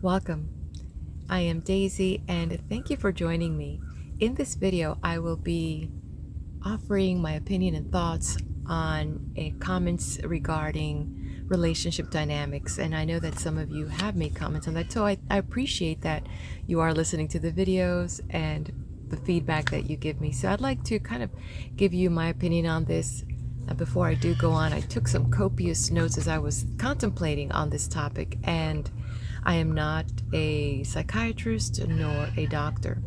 Welcome. I am Daisy and thank you for joining me. In this video, I will be offering my opinion and thoughts on comments regarding relationship dynamics. And I know that some of you have made comments on that, so I appreciate that you are listening to the videos and the feedback that you give me. So I'd like to kind of give you my opinion on this. Before I do go on, I took some copious notes as I was contemplating on this topic, and I am not a psychiatrist nor a doctor.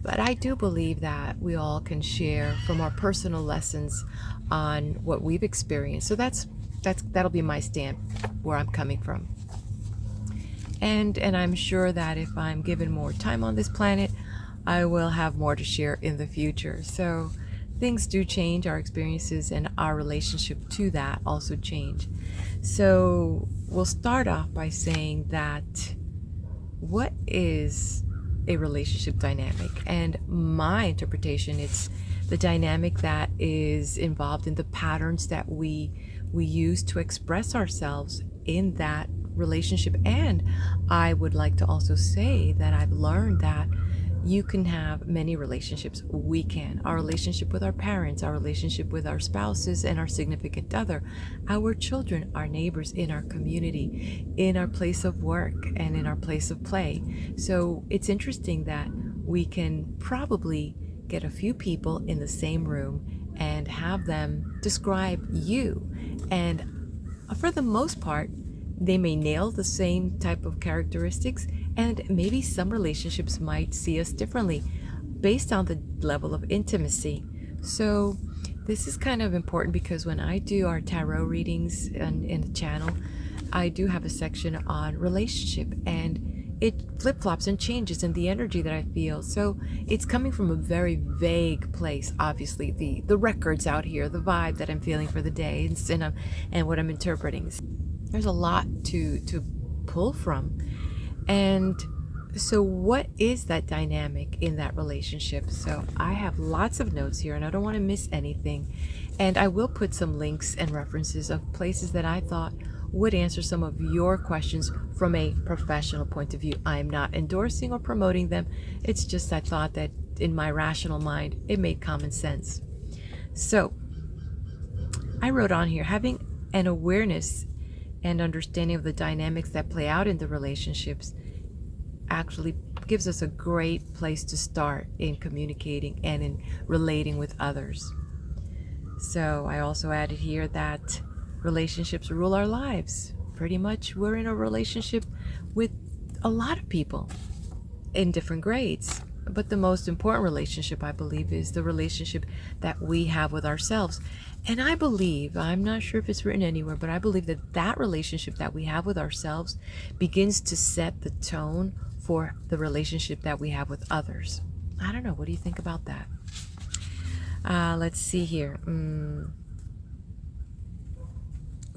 But I do believe that we all can share from our personal lessons on what we've experienced. So that'll be my stamp where I'm coming from. And I'm sure that if I'm given more time on this planet, I will have more to share in the future. So things do change, our experiences and our relationship to that also change. So we'll start off by saying that what is a relationship dynamic? And my interpretation, it's the dynamic that is involved in the patterns that we use to express ourselves in that relationship. And I would like to also say that I've learned that you can have many relationships. We can. Our relationship with our parents, our relationship with our spouses and our significant other, our children, our neighbors, in our community, in our place of work, and in our place of play. So it's interesting that we can probably get a few people in the same room and have them describe you. And for the most part, they may nail the same type of characteristics, and maybe some relationships might see us differently based on the level of intimacy. So this is kind of important because when I do our tarot readings in the channel, I do have a section on relationship, and it flip-flops and changes in the energy that I feel. So it's coming from a very vague place. Obviously, the records out here, the vibe that I'm feeling for the day, and what I'm interpreting. There's a lot to pull from. And so what is that dynamic in that relationship? So I have lots of notes here and I don't want to miss anything. And I will put some links and references of places that I thought would answer some of your questions from a professional point of view. I am not endorsing or promoting them. It's just I thought that in my rational mind, it made common sense. So I wrote on here, having an awareness and understanding of the dynamics that play out in the relationships actually gives us a great place to start in communicating and in relating with others. So I also added here that relationships rule our lives. Pretty much we're in a relationship with a lot of people in different grades. But the most important relationship, I believe, is the relationship that we have with ourselves. And I believe, I'm not sure if it's written anywhere, but I believe that that relationship that we have with ourselves begins to set the tone for the relationship that we have with others. I don't know. What do you think about that? Let's see here.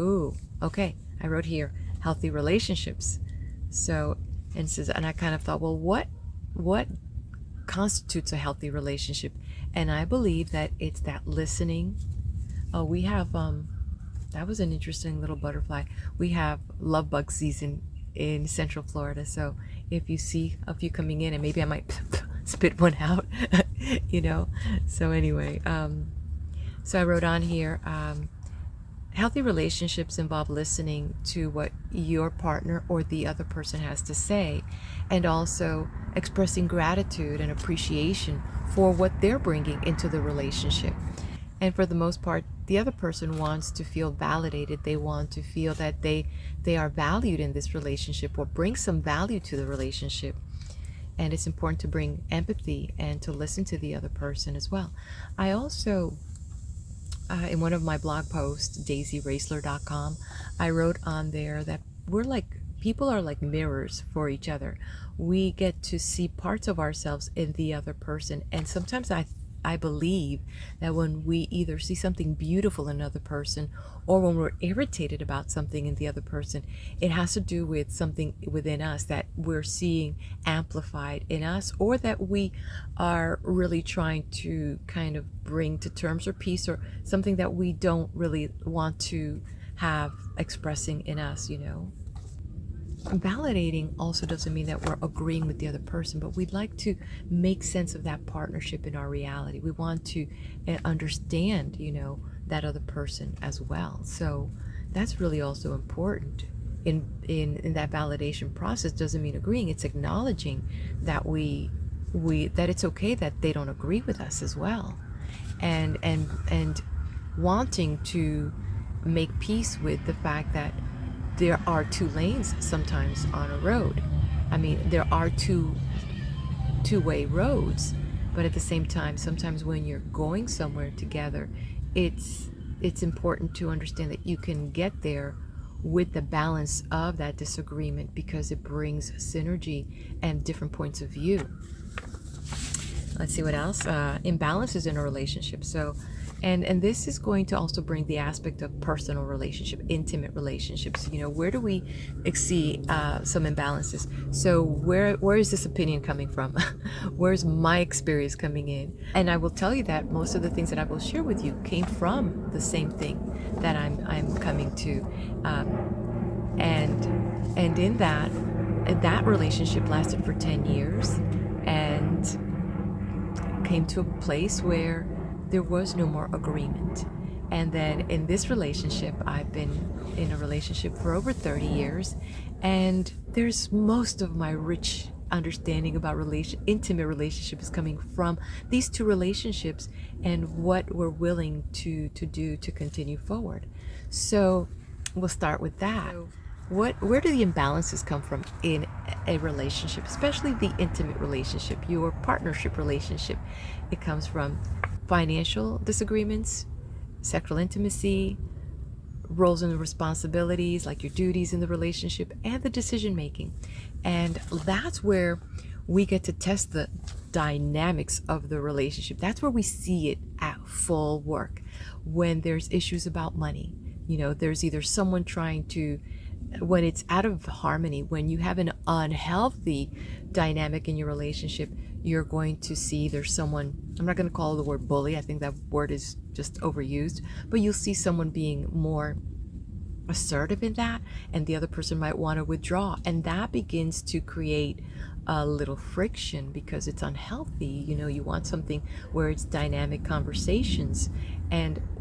Ooh, okay. I wrote here, healthy relationships. So, and I kind of thought, well, what constitutes a healthy relationship? And I believe that it's that listening. Oh, we have that was an interesting little butterfly. We have love bug season in Central Florida. So if you see a few coming in, and maybe I might spit one out, you know. So anyway, so I wrote on here, healthy relationships involve listening to what your partner or the other person has to say, and also expressing gratitude and appreciation for what they're bringing into the relationship. And for the most part, the other person wants to feel validated. They want to feel that they are valued in this relationship or bring some value to the relationship. And it's important to bring empathy and to listen to the other person as well. I also in one of my blog posts, daisyraisler.com, I wrote on there that people are like mirrors for each other. We get to see parts of ourselves in the other person. And sometimes I believe that when we either see something beautiful in another person or when we're irritated about something in the other person, it has to do with something within us that we're seeing amplified in us, or that we are really trying to kind of bring to terms or peace, or something that we don't really want to have expressing in us, you know. validating also doesn't mean that we're agreeing with the other person, but we'd like to make sense of that partnership in our reality. We want to understand, that other person as well. So that's really also important. In that validation process doesn't mean agreeing. It's acknowledging that that it's okay that they don't agree with us as well, and wanting to make peace with the fact that there are two lanes sometimes on a road. I mean, there are two-way roads, but at the same time, sometimes when you're going somewhere together, it's important to understand that you can get there with the balance of that disagreement, because it brings synergy and different points of view. Let's see what else. Imbalances in a relationship. So, and this is going to also bring the aspect of personal relationship, intimate relationships. Where do we see some imbalances? So where is this opinion coming from? Where's my experience coming in? And I will tell you that most of the things that I will share with you came from the same thing that I'm coming to, and in that relationship lasted for 10 years, and came to a place where there was no more agreement. And then in this relationship, I've been in a relationship for over 30 years, and there's most of my rich understanding about intimate relationships coming from these two relationships and what we're willing to do to continue forward. So we'll start with that. Where do the imbalances come from in a relationship, especially the intimate relationship, your partnership relationship? It comes from financial disagreements, sexual intimacy, roles and responsibilities, like your duties in the relationship, and the decision making. And that's where we get to test the dynamics of the relationship. That's where we see it at full work. When there's issues about money, there's either someone trying to, when it's out of harmony, when you have an unhealthy dynamic in your relationship, you're going to see there's someone, I'm not going to call the word bully, I think that word is just overused, but you'll see someone being more assertive in that, and the other person might want to withdraw, and that begins to create a little friction because it's unhealthy. You want something where it's dynamic conversations,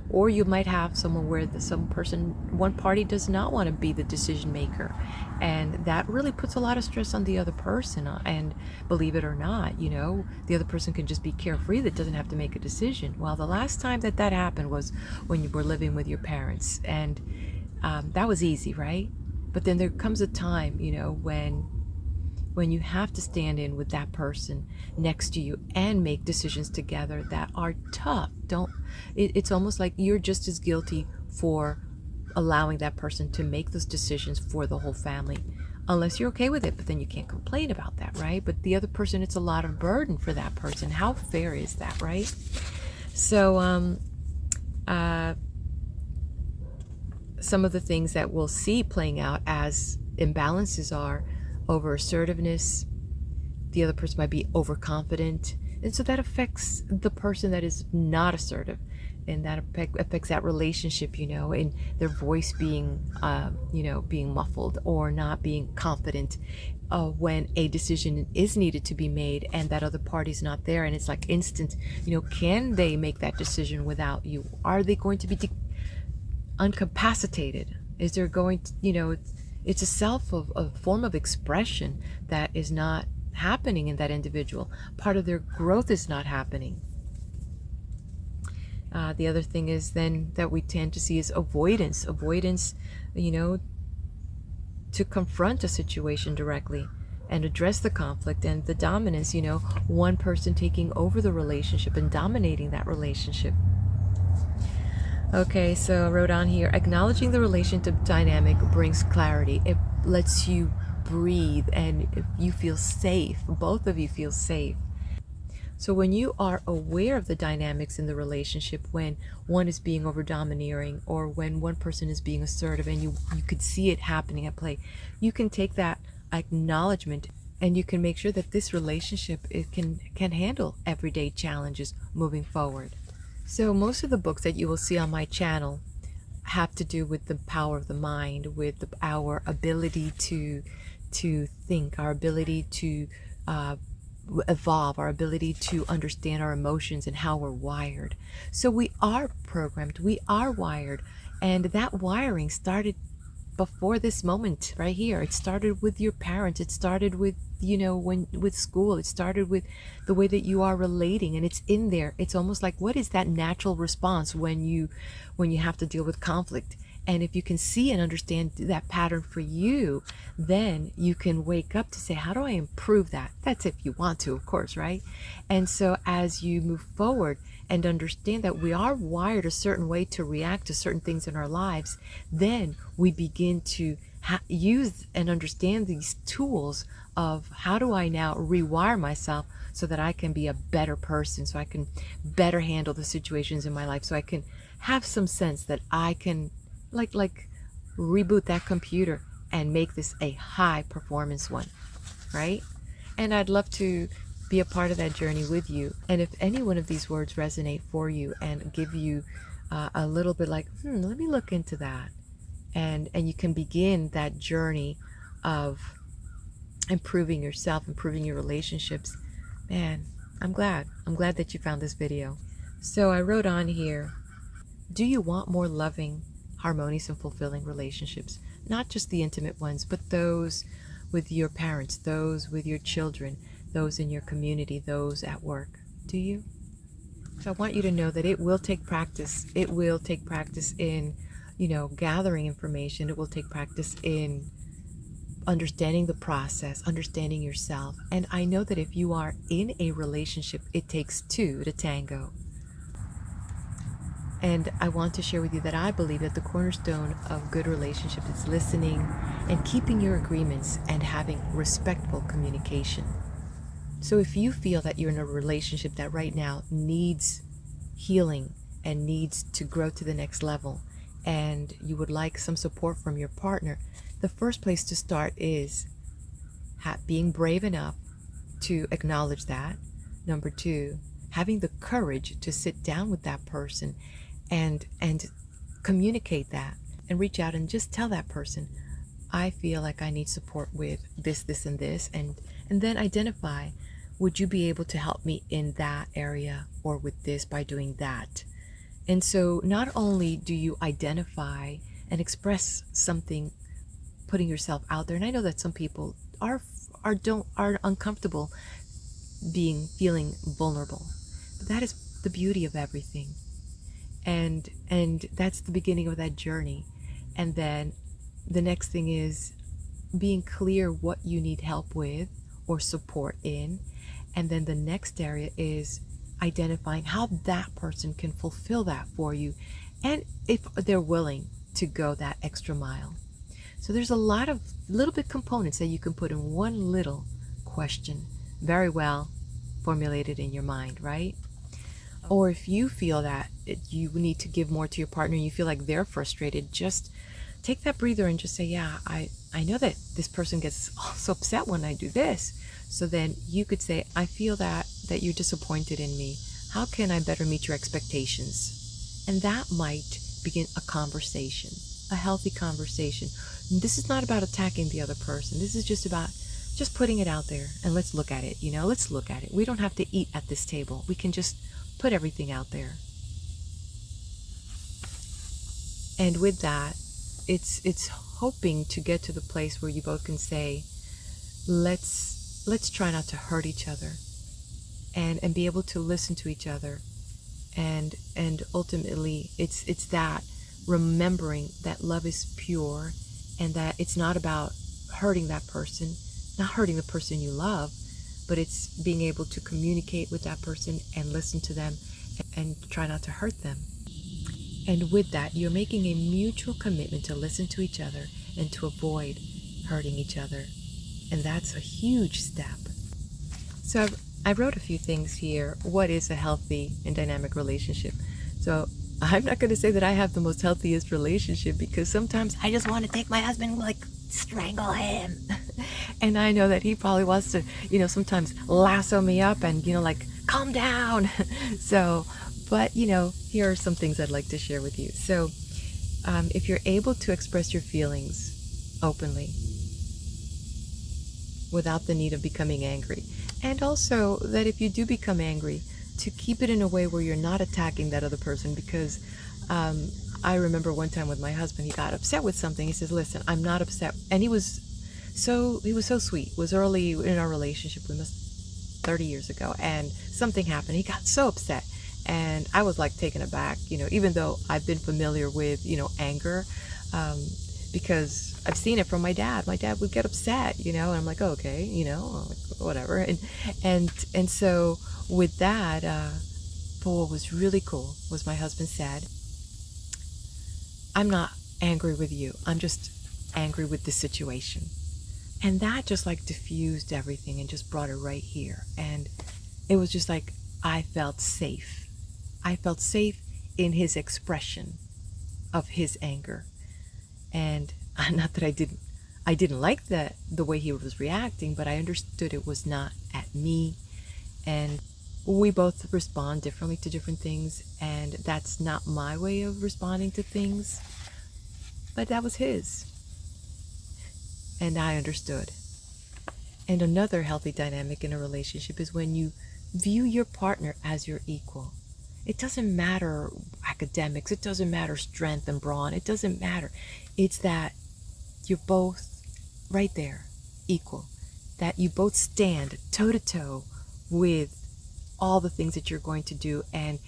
or you might have someone where one party does not want to be the decision maker, and that really puts a lot of stress on the other person. And believe it or not, the other person can just be carefree, that doesn't have to make a decision. Well, the last time that happened was when you were living with your parents, and that was easy, right? But then there comes a time, when you have to stand in with that person next to you and make decisions together that are tough. It's almost like you're just as guilty for allowing that person to make those decisions for the whole family, unless you're okay with it, but then you can't complain about that, right? But the other person, it's a lot of burden for that person. How fair is that, right? So some of the things that we'll see playing out as imbalances are over assertiveness. The other person might be overconfident, and so that affects the person that is not assertive, and that affects that relationship, and their voice being being muffled or not being confident when a decision is needed to be made and that other party's not there, and it's like instant. Can they make that decision without you? Are they going to be uncapacitated? Is there going to, it's a form of expression that is not happening in that individual. Part of their growth is not happening. The other thing is then that we tend to see is avoidance, to confront a situation directly and address the conflict and the dominance, one person taking over the relationship and dominating that relationship. Okay, so I wrote on here, acknowledging the relationship dynamic brings clarity. It lets you breathe and you feel safe. Both of you feel safe. So when you are aware of the dynamics in the relationship, when one is being over domineering or when one person is being assertive, and you could see it happening at play, you can take that acknowledgement and you can make sure that this relationship can handle everyday challenges moving forward. So most of the books that you will see on my channel have to do with the power of the mind, with our ability to to think, our ability to uh, evolve, our ability to understand our emotions and how we're wired. So we are programmed, we are wired, and that wiring started before this moment right here. It started with your parents. It started with, when with school. It started with the way that you are relating, and it's in there. It's almost like, what is that natural response when you have to deal with conflict? And if you can see and understand that pattern for you, then you can wake up to say, how do I improve that? That's if you want to, of course, right? And so as you move forward and understand that we are wired a certain way to react to certain things in our lives, then we begin to use and understand these tools of how do I now rewire myself so that I can be a better person, so I can better handle the situations in my life, so I can have some sense that I can like reboot that computer and make this a high performance one, right? And I'd love to be a part of that journey with you. And if any one of these words resonate for you and give you a little bit like, let me look into that, and you can begin that journey of improving yourself, improving your relationships, man, I'm glad that you found this video. So I wrote on here, do you want more loving, harmonious, and fulfilling relationships? Not just the intimate ones, but those with your parents, those with your children, those in your community, those at work. Do you? So I want you to know that it will take practice. It will take practice in, gathering information. It will take practice in understanding the process, understanding yourself. And I know that if you are in a relationship, it takes two to tango. And I want to share with you that I believe that the cornerstone of good relationships is listening and keeping your agreements and having respectful communication. So if you feel that you're in a relationship that right now needs healing and needs to grow to the next level, and you would like some support from your partner, the first place to start is being brave enough to acknowledge that. Number two, having the courage to sit down with that person and communicate that and reach out and just tell that person, I feel like I need support with this, and this, and then identify, would you be able to help me in that area or with this by doing that? And so not only do you identify and express something, putting yourself out there, and I know that some people are uncomfortable feeling vulnerable, but that is the beauty of everything. And that's the beginning of that journey. And then the next thing is being clear what you need help with or support in. And then the next area is identifying how that person can fulfill that for you, and if they're willing to go that extra mile. So there's a lot of little bit components that you can put in one little question, very well formulated in your mind, right? Or if you feel that you need to give more to your partner and you feel like they're frustrated, just take that breather and just say, yeah, I know that this person gets so upset when I do this. So then you could say, I feel that you're disappointed in me. How can I better meet your expectations? And that might begin a conversation, a healthy conversation. And this is not about attacking the other person. This is just about just putting it out there and let's look at it. Let's look at it. We don't have to eat at this table. We can just put everything out there. And with that, it's hoping to get to the place where you both can say, let's try not to hurt each other, and be able to listen to each other, and ultimately it's that remembering that love is pure, and that it's not about hurting that person, not hurting the person you love, but it's being able to communicate with that person and listen to them and try not to hurt them. And with that, you're making a mutual commitment to listen to each other and to avoid hurting each other. And that's a huge step. So I wrote a few things here. What is a healthy and dynamic relationship? So I'm not going to say that I have the most healthiest relationship, because sometimes I just want to take my husband, strangle him. And I know that he probably wants to, sometimes lasso me up and, calm down. So, but, here are some things I'd like to share with you. So, if you're able to express your feelings openly, without the need of becoming angry. And also that if you do become angry, to keep it in a way where you're not attacking that other person. Because I remember one time with my husband, he got upset with something. He says, listen, I'm not upset. And he was so sweet. It was early in our relationship. We must 30 years ago, and something happened. He got so upset, and I was like taken aback, even though I've been familiar with, anger, because I've seen it from my dad. My dad would get upset, and I'm like, oh, okay, like, whatever. And so with that, but what was really cool was my husband said, I'm not angry with you. I'm just angry with the situation. And that just like diffused everything and just brought it right here. And it was just like I felt safe. I felt safe in his expression of his anger. And not that I didn't like the way he was reacting, but I understood it was not at me. And we both respond differently to different things, and that's not my way of responding to things, but that was his. And I understood. And another healthy dynamic in a relationship is when you view your partner as your equal. It doesn't matter academics, it doesn't matter strength and brawn, it doesn't matter. It's that you're both right there, equal. That you both stand toe to toe with all the things that you're going to do, and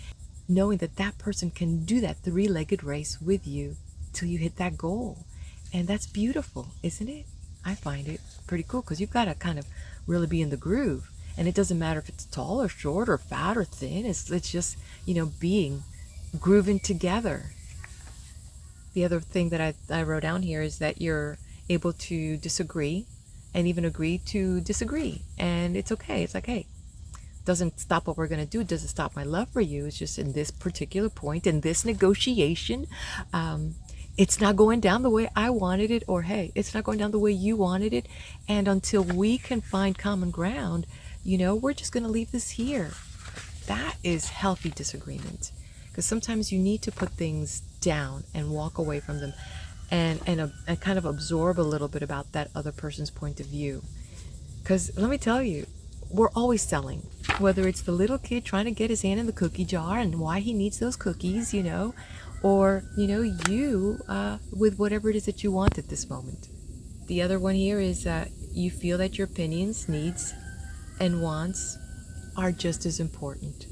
knowing that that person can do that three-legged race with you till you hit that goal. And that's beautiful, isn't it? I find it pretty cool, because you've got to kind of really be in the groove. And it doesn't matter if it's tall or short or fat or thin. It's just, being grooving together. The other thing that I wrote down here is that you're able to disagree and even agree to disagree. And it's okay. It's like, hey, doesn't stop what we're going to do. It doesn't stop my love for you. It's just in this particular point, in this negotiation, it's not going down the way I wanted it, or hey, it's not going down the way you wanted it. And until we can find common ground, we're just going to leave this here. That is healthy disagreement, because sometimes you need to put things down and walk away from them, and kind of absorb a little bit about that other person's point of view. Because let me tell you, we're always selling, whether it's the little kid trying to get his hand in the cookie jar and why he needs those cookies, or you with whatever it is that you want at this moment. The other one here is you feel that your opinions, needs, and wants are just as important.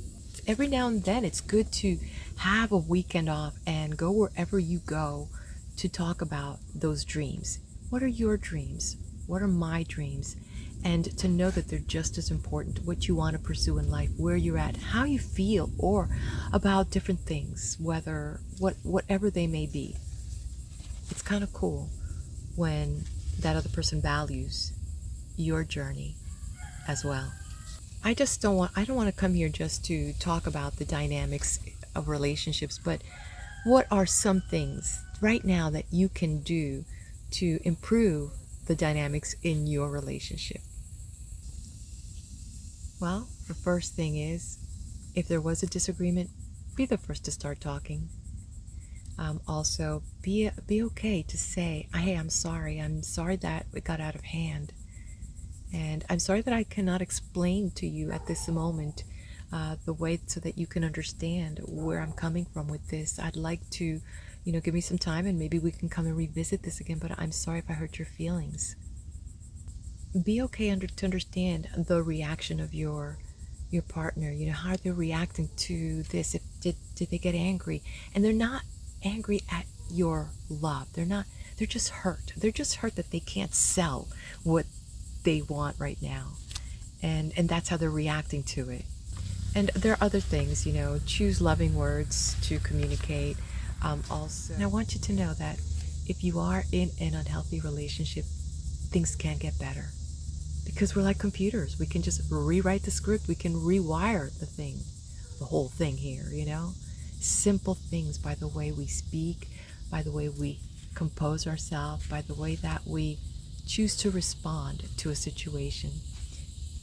Every now and then it's good to have a weekend off and go wherever you go to talk about those dreams. What are your dreams? What are my dreams? And to know that they're just as important, what you want to pursue in life, where you're at, how you feel, or about different things, whatever they may be. It's kind of cool when that other person values your journey as well. I don't want to come here just to talk about the dynamics of relationships, but what are some things right now that you can do to improve the dynamics in your relationship? Well, the first thing is, if there was a disagreement, be the first to start talking. Also, be okay to say, hey, I'm sorry that it got out of hand. And I'm sorry that I cannot explain to you at this moment the way so that you can understand where I'm coming from with this. I'd like to, give me some time and maybe we can come and revisit this again, but I'm sorry if I hurt your feelings. Be okay to understand the reaction of your partner, how they're reacting to this. Did they get angry? And they're not angry at your love. They're just hurt. They're just hurt that they can't sell what they want right now. And that's how they're reacting to it. And there are other things, choose loving words to communicate. Also, and I want you to know that if you are in an unhealthy relationship, things can get better. Because we're like computers. We can just rewrite the script. We can rewire the whole thing here, Simple things, by the way we speak, by the way we compose ourselves, by the way that we choose to respond to a situation.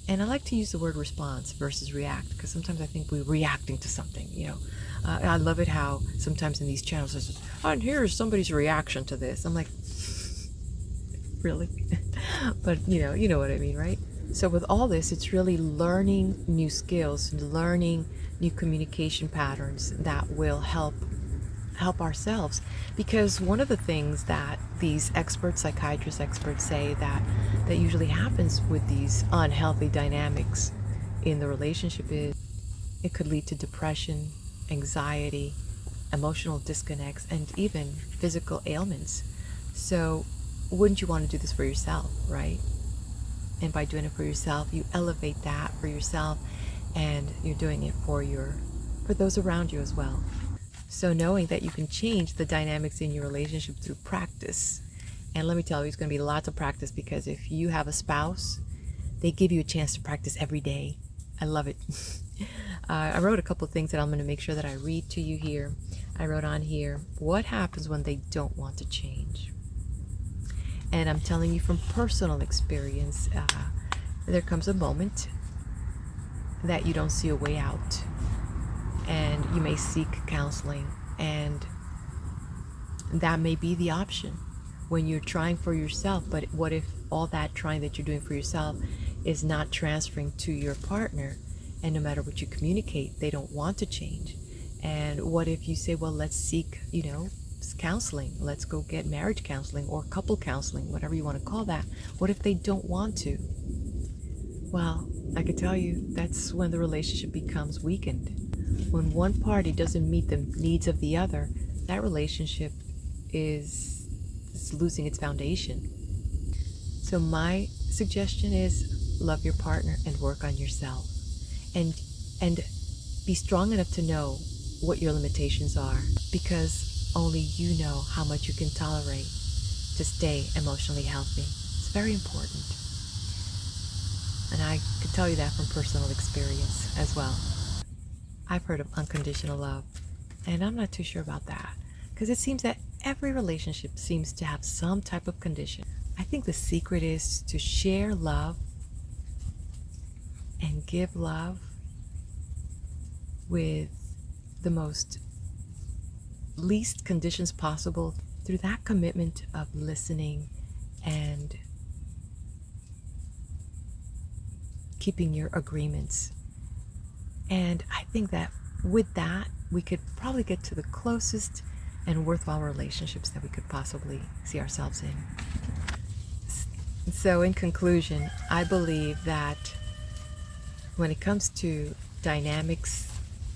And I like to use the word response versus react, because sometimes I think we're reacting to something, I love it how sometimes in these channels there's just, and here's somebody's reaction to this. I'm like, really. But you know what I mean, right? So with all this, it's really learning new skills, learning new communication patterns that will help ourselves. Because one of the things that these experts, psychiatrist experts, say that usually happens with these unhealthy dynamics in the relationship is it could lead to depression, anxiety, emotional disconnects, and even physical ailments. So wouldn't you want to do this for yourself, right? And by doing it for yourself, you elevate that for yourself, and you're doing it for those around you as well. So knowing that you can change the dynamics in your relationship through practice. And let me tell you, it's going to be lots of practice, because if you have a spouse, they give you a chance to practice every day. I love it. I wrote a couple of things that I'm going to make sure that I read to you here. I wrote on here, what happens when they don't want to change? And I'm telling you from personal experience, there comes a moment that you don't see a way out, and you may seek counseling, and that may be the option when you're trying for yourself. But what if all that trying that you're doing for yourself is not transferring to your partner, and no matter what you communicate, they don't want to change? And what if you say, well, let's seek, counseling, let's go get marriage counseling or couple counseling, whatever you want to call that? What if they don't want to? Well, I can tell you that's when the relationship becomes weakened. When one party doesn't meet the needs of the other, that relationship is losing its foundation. So my suggestion is love your partner and work on yourself, and be strong enough to know what your limitations are, because only you know how much you can tolerate to stay emotionally healthy. It's very important. And I can tell you that from personal experience as well. I've heard of unconditional love, and I'm not too sure about that, because it seems that every relationship seems to have some type of condition. I think the secret is to share love and give love with the most least conditions possible, through that commitment of listening and keeping your agreements. And I think that with that, we could probably get to the closest and worthwhile relationships that we could possibly see ourselves in. So in conclusion, I believe that when it comes to dynamics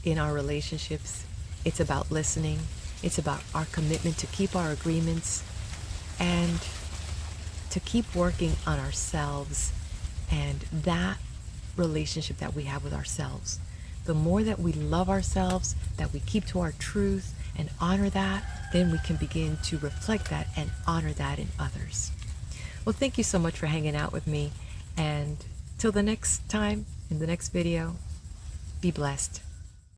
in our relationships, it's about listening. It's about our commitment to keep our agreements and to keep working on ourselves and that relationship that we have with ourselves. The more that we love ourselves, that we keep to our truth and honor that, then we can begin to reflect that and honor that in others. Well, thank you so much for hanging out with me. And till the next time, in the next video, be blessed.